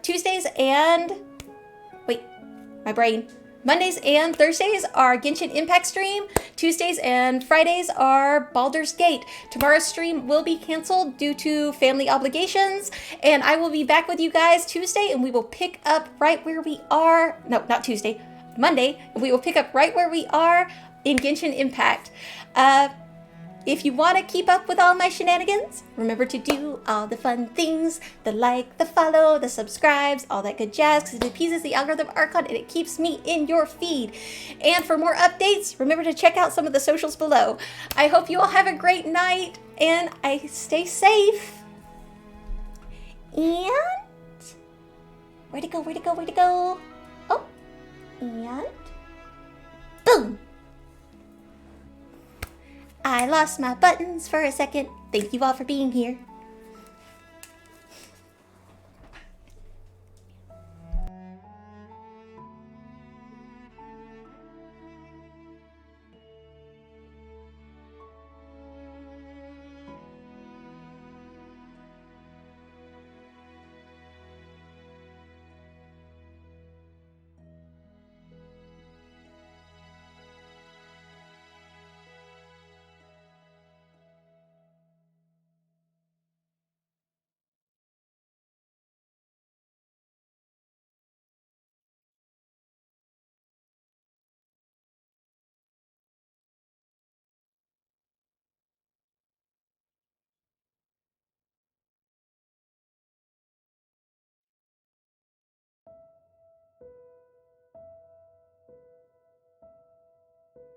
Tuesdays and... wait, my brain. Mondays and Thursdays are Genshin Impact stream. Tuesdays and Fridays are Baldur's Gate. Tomorrow's stream will be canceled due to family obligations, and I will be back with you guys Tuesday, and we will pick up right where we are. No, not Tuesday. Monday, and we will pick up right where we are in Genshin Impact. If you want to keep up with all my shenanigans, remember to do all the fun things, the like, the follow, the subscribes, all that good jazz, because it appeases the algorithm Archon and it keeps me in your feed. And for more updates, remember to check out some of the socials below. I hope you all have a great night, and I stay safe. And... where'd it go, where'd it go, where'd it go? Oh, and... boom! I lost my buttons for a second. Thank you all for being here.